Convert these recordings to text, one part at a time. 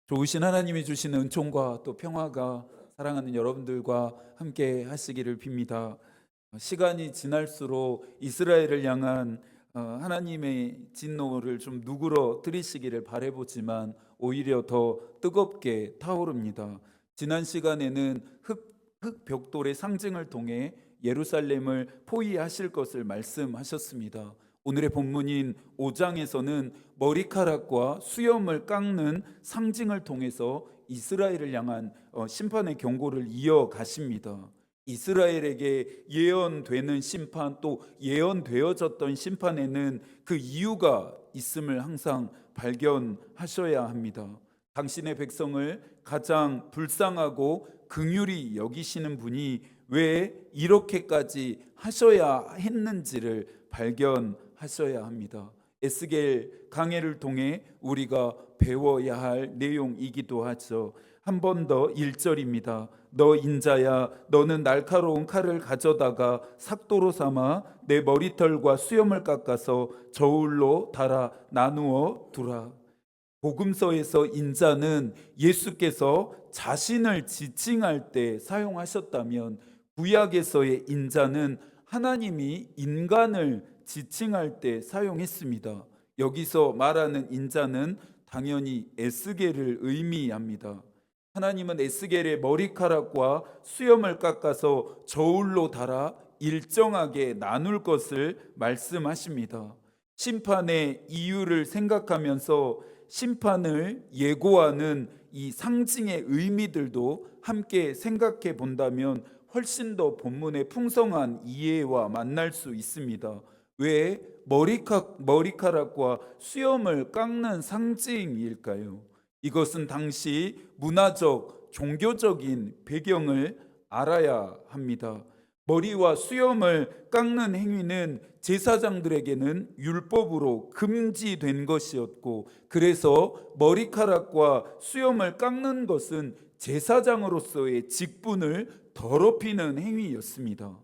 좋으신 하나님이 주시는 은총과 또 평화가 사랑하는 여러분들과 함께 하시기를 빕니다. 시간이 지날수록 이스라엘을 향한 하나님의 진노를 좀 누그러뜨리시기를 바라보지만 오히려 더 뜨겁게 타오릅니다. 지난 시간에는 흙 벽돌의 상징을 통해 예루살렘을 포위하실 것을 말씀하셨습니다. 오늘의 본문인 5장에서는 머리카락과 수염을 깎는 상징을 통해서 이스라엘을 향한 심판의 경고를 이어가십니다. 이스라엘에게 예언되는 심판, 또 예언되어졌던 심판에는 그 이유가 있음을 항상 발견하셔야 합니다. 당신의 백성을 가장 불쌍하고 긍휼히 여기시는 분이 왜 이렇게까지 하셔야 했는지를 발견하셔야 합니다. 에스겔 강해를 통해 우리가 배워야 할 내용이기도 하죠. 한 번 더 1절입니다. 너 인자야, 너는 날카로운 칼을 가져다가 삭도로 삼아 내 머리털과 수염을 깎아서 저울로 달아 나누어 두라. 복음서에서 인자는 예수께서 자신을 지칭할 때 사용하셨다면, 구약에서의 인자는 하나님이 인간을 지칭할 때 사용했습니다. 여기서 말하는 인자는 당연히 에스겔을 의미합니다. 하나님은 에스겔의 머리카락과 수염을 깎아서 저울로 달아 일정하게 나눌 것을 말씀하십니다. 심판의 이유를 생각하면서 심판을 예고하는 이 상징의 의미들도 함께 생각해 본다면 훨씬 더 본문의 풍성한 이해와 만날 수 있습니다. 왜 머리카락과 수염을 깎는 상징일까요? 이것은 당시 문화적, 종교적인 배경을 알아야 합니다. 머리와 수염을 깎는 행위는 제사장들에게는 율법으로 금지된 것이었고, 그래서 머리카락과 수염을 깎는 것은 제사장으로서의 직분을 더럽히는 행위였습니다.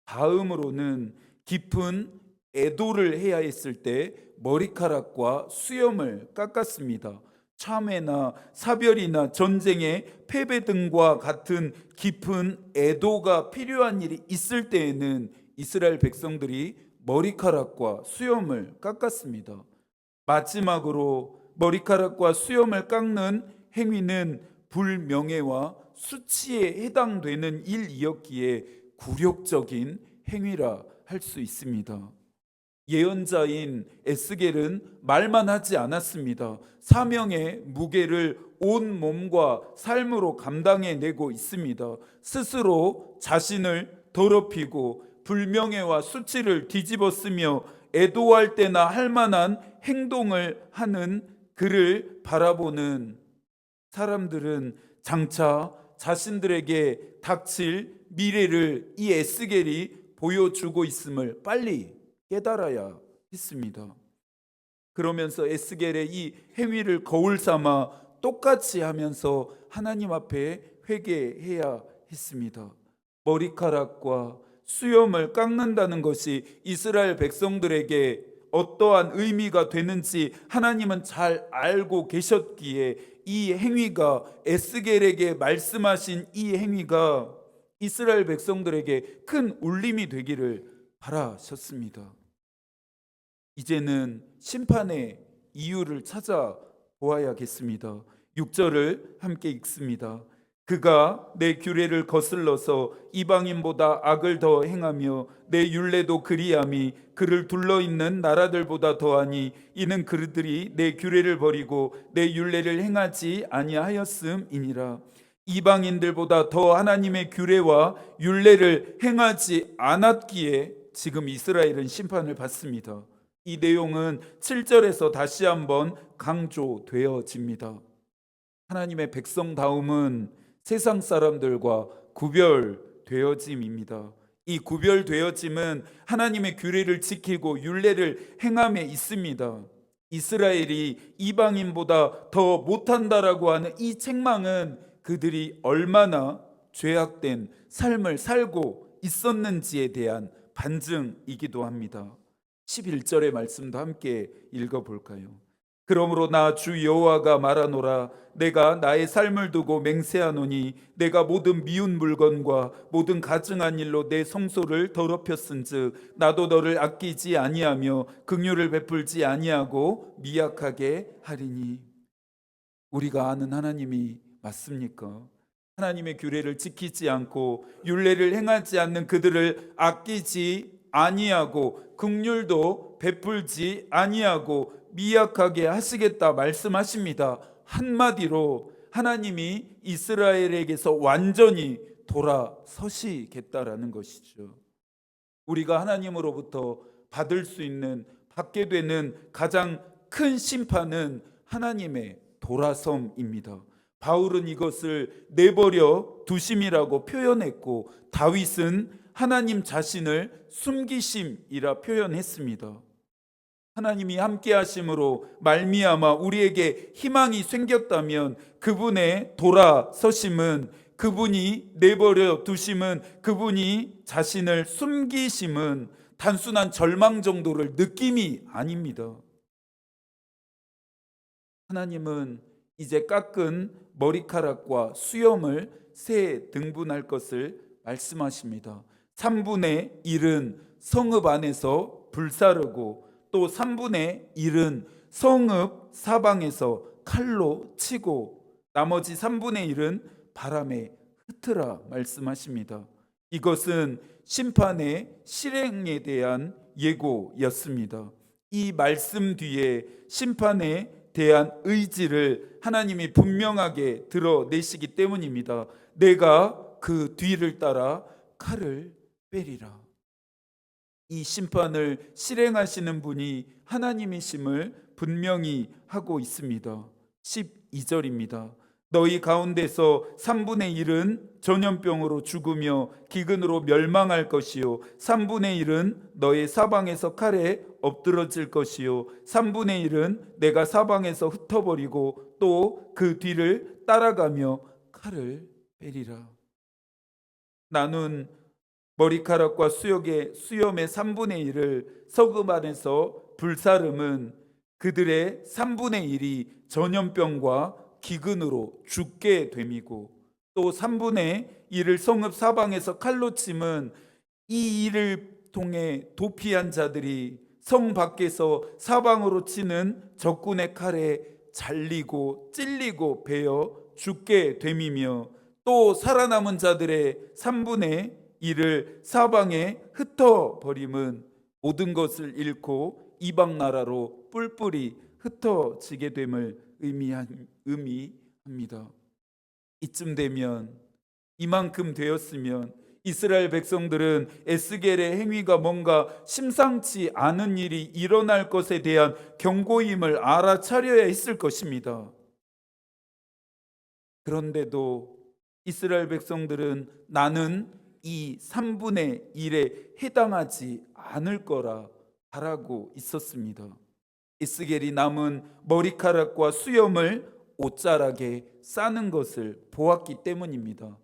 다음으로는 깊은 애도를 해야 했을 때 머리카락과 수염을 깎았습니다. 참회나 사별이나 전쟁의 패배 등과 같은 깊은 애도가 필요한 일이 있을 때에는 이스라엘 백성들이 머리카락과 수염을 깎았습니다. 마지막으로 머리카락과 수염을 깎는 행위는 불명예와 수치에 해당되는 일이었기에 굴욕적인 행위라 할 수 있습니다. 예언자인 에스겔은 말만 하지 않았습니다. 사명의 무게를 온 몸과 삶으로 감당해내고 있습니다. 스스로 자신을 더럽히고 불명예와 수치를 뒤집어쓰며 애도할 때나 할 만한 행동을 하는 그를 바라보는 사람들은 장차 자신들에게 닥칠 미래를 이 에스겔이 보여주고 있음을 빨리 깨달아야 했습니다. 그러면서 에스겔의 이 행위를 거울 삼아 똑같이 하면서 하나님 앞에 회개해야 했습니다. 머리카락과 수염을 깎는다는 것이 이스라엘 백성들에게 어떠한 의미가 되는지 하나님은 잘 알고 계셨기에 이 행위가, 에스겔에게 말씀하신 이 행위가 이스라엘 백성들에게 큰 울림이 되기를 바라셨습니다. 이제는 심판의 이유를 찾아보아야겠습니다. 6절을 함께 읽습니다. 그가 내 규례를 거슬러서 이방인보다 악을 더 행하며 내 율례도 그리함이 그를 둘러있는 나라들보다 더하니 이는 그들이 내 규례를 버리고 내 율례를 행하지 아니하였음이니라. 이방인들보다 더 하나님의 규례와 율례를 행하지 않았기에 지금 이스라엘은 심판을 받습니다. 이 내용은 7절에서 다시 한번 강조되어집니다. 하나님의 백성다움은 세상 사람들과 구별되어짐입니다. 이 구별되어짐은 하나님의 규례를 지키고 율례를 행함에 있습니다. 이스라엘이 이방인보다 더 못한다라고 하는 이 책망은 그들이 얼마나 죄악된 삶을 살고 있었는지에 대한 반증이기도 합니다. 11절의 말씀도 함께 읽어볼까요? 그러므로 나 주 여호와가 말하노라. 내가 나의 삶을 두고 맹세하노니 내가 모든 미운 물건과 모든 가증한 일로 내 성소를 더럽혔은즉 나도 너를 아끼지 아니하며 긍휼을 베풀지 아니하고 미약하게 하리니. 우리가 아는 하나님이 맞습니까? 하나님의 규례를 지키지 않고 율례를 행하지 않는 그들을 아끼지 아니하고 긍휼도 베풀지 아니하고 미약하게 하시겠다 말씀하십니다. 한마디로 하나님이 이스라엘에게서 완전히 돌아서시겠다라는 것이죠. 우리가 하나님으로부터 받게 되는 가장 큰 심판은 하나님의 돌아섬입니다. 바울은 이것을 내버려 두심이라고 표현했고, 다윗은 하나님 자신을 숨기심이라 표현했습니다. 하나님이 함께 하심으로 말미암아 우리에게 희망이 생겼다면 그분의 돌아서심은, 그분이 내버려 두심은, 그분이 자신을 숨기심은 단순한 절망 정도를 느낌이 아닙니다. 하나님은 이제 깎은 머리카락과 수염을 세 등분할 것을 말씀하십니다. 3분의 1은 성읍 안에서 불사르고 또 3분의 1은 성읍 사방에서 칼로 치고 나머지 3분의 1은 바람에 흩으라 말씀하십니다. 이것은 심판의 실행에 대한 예고였습니다. 이 말씀 뒤에 심판에 대한 의지를 하나님이 분명하게 드러내시기 때문입니다. 내가 그 뒤를 따라 칼을 빼리라. 이 심판을 실행하시는 분이 하나님이심을 분명히 하고 있습니다. 12절입니다. 너희 가운데서 3분의 1은 전염병으로 죽으며 기근으로 멸망할 것이요 3분의 1은 너희 사방에서 칼에 엎드러질 것이요 3분의 1은 내가 사방에서 흩어버리고 또 그 뒤를 따라가며 칼을 빼리라. 나눈 머리카락과 수염의 3분의 1을 성읍 안에서 불사름은 그들의 3분의 1이 전염병과 기근으로 죽게 됨이고, 또 3분의 1을 성읍 사방에서 칼로 침은 이 일을 통해 도피한 자들이 성 밖에서 사방으로 치는 적군의 칼에 잘리고 찔리고 베어 죽게 됨이며, 또 살아남은 자들의 3분의 1을 사방에 흩어버림은 모든 것을 잃고 이방 나라로 뿔뿔이 흩어지게 됨을 의미합니다. 이쯤 되면, 이만큼 되었으면 이스라엘 백성들은 에스겔의 행위가 뭔가 심상치 않은 일이 일어날 것에 대한 경고임을 알아차려야 했을 것입니다. 그런데도 이스라엘 백성들은 나는 이 3분의 1에 해당하지 않을 거라 바라고 있었습니다. 에스겔이 남은 머리카락과 수염을 옷자락에 싸는 것을 보았기 때문입니다.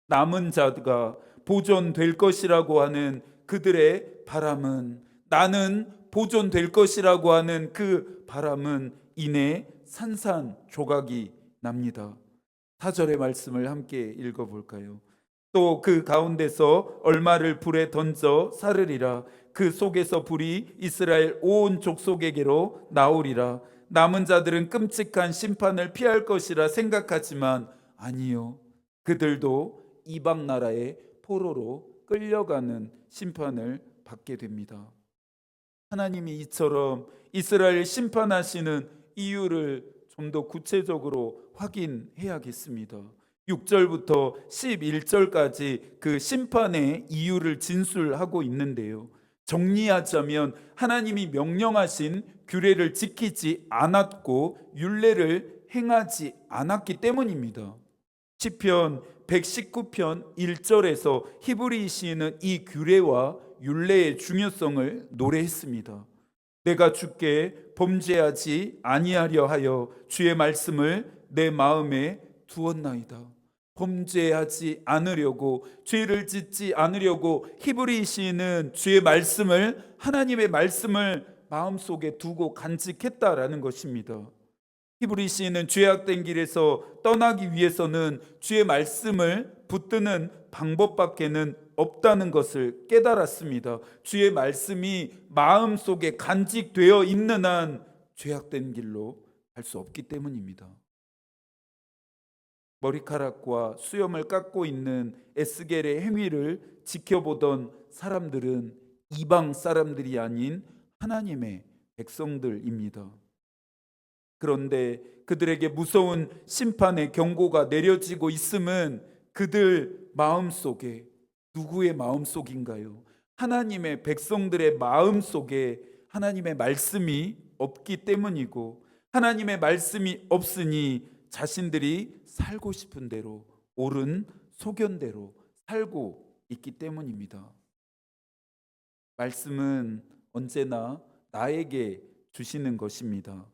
남은 자가 보존될 것이라고 하는 그들의 바람은, 나는 보존될 것이라고 하는 그 바람은 이내 산산조각이 납니다. 4절의 말씀을 함께 읽어볼까요? 또 그 가운데서 얼마를 불에 던져 사르리라. 그 속에서 불이 이스라엘 온 족속에게로 나오리라. 남은 자들은 끔찍한 심판을 피할 것이라 생각하지만 아니요, 그들도 이방 나라의 포로로 끌려가는 심판을 받게 됩니다. 하나님이 이처럼 이스라엘 심판하시는 이유를 좀 더 구체적으로 확인해야겠습니다. 6절부터 11절까지 그 심판의 이유를 진술하고 있는데요. 정리하자면 하나님이 명령하신 규례를 지키지 않았고 율례를 행하지 않았기 때문입니다. 시편 119편 1절에서 히브리 시인은 이 규례와 율례의 중요성을 노래했습니다. 내가 주께 범죄하지 아니하려 하여 주의 말씀을 내 마음에 두었나이다. 범죄하지 않으려고, 죄를 짓지 않으려고 히브리 시인은 주의 말씀을, 하나님의 말씀을 마음속에 두고 간직했다라는 것입니다. 히브리 시인은 죄악된 길에서 떠나기 위해서는 주의 말씀을 붙드는 방법밖에는 없다는 것을 깨달았습니다. 주의 말씀이 마음속에 간직되어 있는 한 죄악된 길로 갈 수 없기 때문입니다. 머리카락과 수염을 깎고 있는 에스겔의 행위를 지켜보던 사람들은 이방 사람들이 아닌 하나님의 백성들입니다. 그런데 그들에게 무서운 심판의 경고가 내려지고 있음은 그들 마음속에, 누구의 마음속인가요? 하나님의 백성들의 마음속에 하나님의 말씀이 없기 때문이고, 하나님의 말씀이 없으니 자신들이 살고 싶은 대로, 옳은 소견대로 살고 있기 때문입니다. 말씀은 언제나 나에게 주시는 것입니다.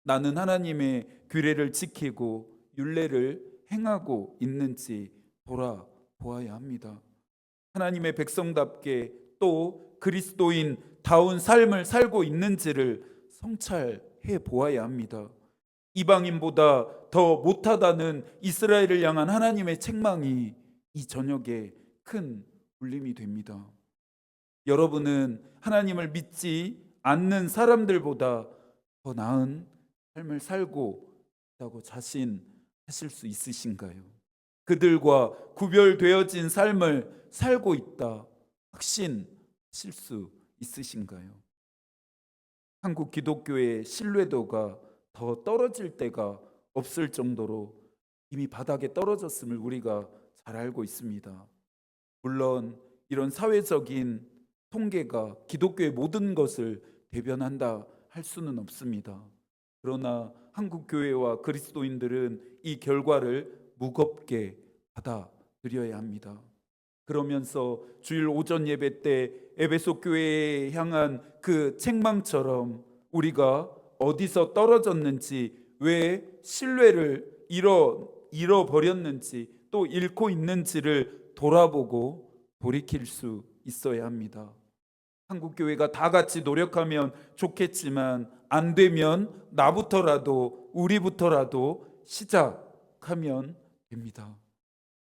나는 하나님의 규례를 지키고 율례를 행하고 있는지 돌아보아야 합니다. 하나님의 백성답게 또 그리스도인다운 삶을 살고 있는지를 성찰해 보아야 합니다. 이방인보다 더 못하다는 이스라엘을 향한 하나님의 책망이 이 저녁에 큰 울림이 됩니다. 여러분은 하나님을 믿지 않는 사람들보다 더 나은 삶을 살고 있다고 자신하실 수 있으신가요? 그들과 구별되어진 삶을 살고 있다 확신하실 수 있으신가요? 한국 기독교의 신뢰도가 더 떨어질 때가 없을 정도로 이미 바닥에 떨어졌음을 우리가 잘 알고 있습니다. 물론 이런 사회적인 통계가 기독교의 모든 것을 대변한다 할 수는 없습니다. 그러나 한국 교회와 그리스도인들은 이 결과를 무겁게 받아들여야 합니다. 그러면서 주일 오전 예배 때 에베소 교회에 향한 그 책망처럼 우리가 어디서 떨어졌는지, 왜 신뢰를 잃어버렸는지, 또 잃고 있는지를 돌아보고 돌이킬 수 있어야 합니다. 한국 교회가 다 같이 노력하면 좋겠지만 안 되면 나부터라도, 우리부터라도 시작하면 됩니다.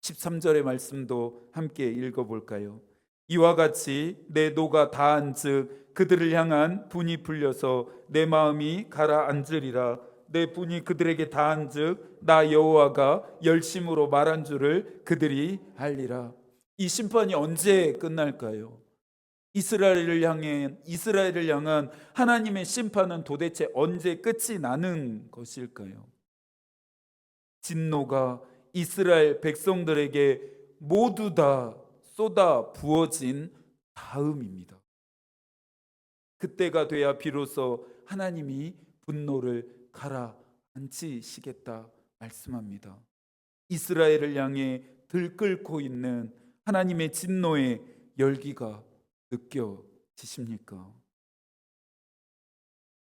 13절의 말씀도 함께 읽어볼까요? 이와 같이 내 노가 다한즉 그들을 향한 분이 풀려서 내 마음이 가라앉으리라. 내 분이 그들에게 다한즉 나 여호와가 열심으로 말한 줄을 그들이 알리라. 이 심판이 언제 끝날까요? 이스라엘을 향한 하나님의 심판은 도대체 언제 끝이 나는 것일까요? 진노가 이스라엘 백성들에게 모두 다 쏟아 부어진 다음입니다. 그때가 돼야 비로소 하나님이 분노를 가라앉히시겠다 말씀합니다. 이스라엘을 향해 들끓고 있는 하나님의 진노의 열기가 느껴지십니까?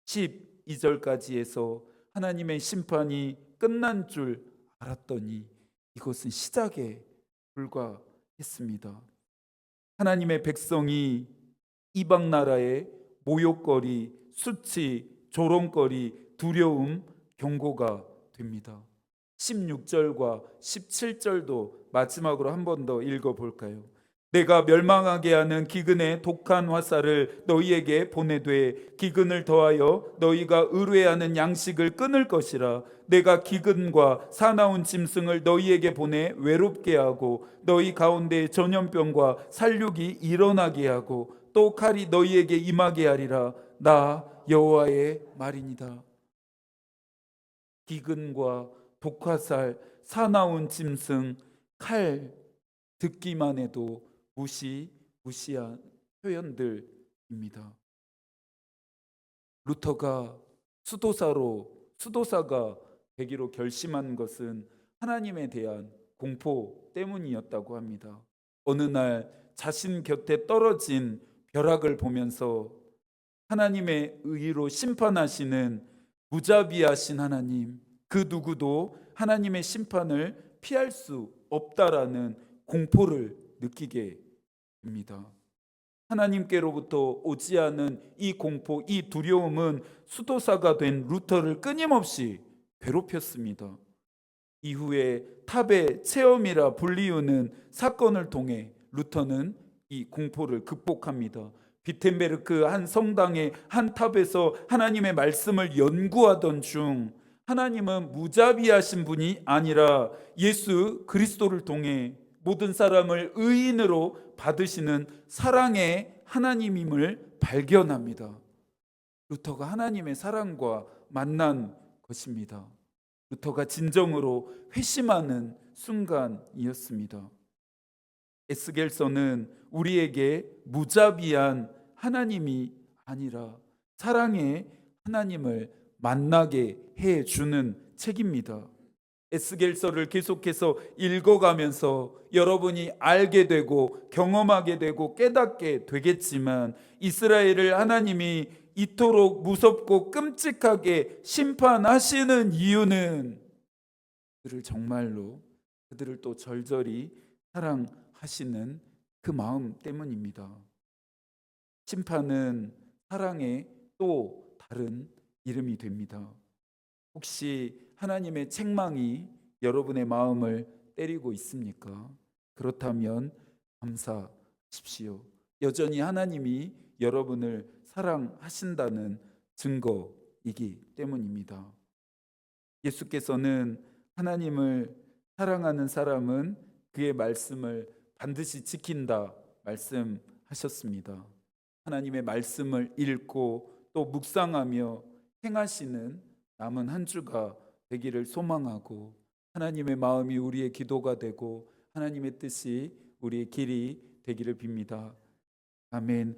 12절까지 해서 하나님의 심판이 끝난 줄 알았더니 이것은 시작에 불과했습니다. 하나님의 백성이 이방 나라의 모욕거리, 수치, 조롱거리, 두려움, 경고가 됩니다. 16절과 17절도 마지막으로 한 번 더 읽어볼까요? 내가 멸망하게 하는 기근의 독한 화살을 너희에게 보내되 기근을 더하여 너희가 의뢰하는 양식을 끊을 것이라. 내가 기근과 사나운 짐승을 너희에게 보내 외롭게 하고 너희 가운데 전염병과 살육이 일어나게 하고 또 칼이 너희에게 임하게 하리라. 나 여호와의 말이니라. 기근과 독화살, 사나운 짐승, 칼, 듣기만 해도 무시한 표현들입니다. 루터가 수도사가 되기로 결심한 것은 하나님에 대한 공포 때문이었다고 합니다. 어느 날 자신 곁에 떨어진 벼락을 보면서 하나님의 의로 심판하시는 무자비하신 하나님, 그 누구도 하나님의 심판을 피할 수 없다라는 공포를 느끼게 됩니다. 하나님께로부터 오지 않은 이 공포, 이 두려움은 수도사가 된 루터를 끊임없이 괴롭혔습니다. 이후에 탑의 체험이라 불리우는 사건을 통해 루터는 이 공포를 극복합니다. 비텐베르크 한 성당의 한 탑에서 하나님의 말씀을 연구하던 중 하나님은 무자비하신 분이 아니라 예수 그리스도를 통해 모든 사람을 의인으로 받으시는 사랑의 하나님임을 발견합니다. 루터가 하나님의 사랑과 만난 것입니다. 루터가 진정으로 회심하는 순간이었습니다. 에스겔서는 우리에게 무자비한 하나님이 아니라 사랑의 하나님을 만나게 해주는 책입니다. 에스겔서를 계속해서 읽어가면서 여러분이 알게 되고 경험하게 되고 깨닫게 되겠지만, 이스라엘을 하나님이 이토록 무섭고 끔찍하게 심판하시는 이유는 그들을 정말로, 그들을 또 절절히 사랑하시는 그 마음 때문입니다. 심판은 사랑의 또 다른 이름이 됩니다. 혹시 하나님의 책망이 여러분의 마음을 때리고 있습니까? 그렇다면 감사하십시오. 여전히 하나님이 여러분을 사랑하신다는 증거이기 때문입니다. 예수께서는 하나님을 사랑하는 사람은 그의 말씀을 반드시 지킨다 말씀하셨습니다. 하나님의 말씀을 읽고 또 묵상하며 행하시는 남은 한 주가 되기를 소망하고, 하나님의 마음이 우리의 기도가 되고 하나님의 뜻이 우리의 길이 되기를 빕니다. 아멘.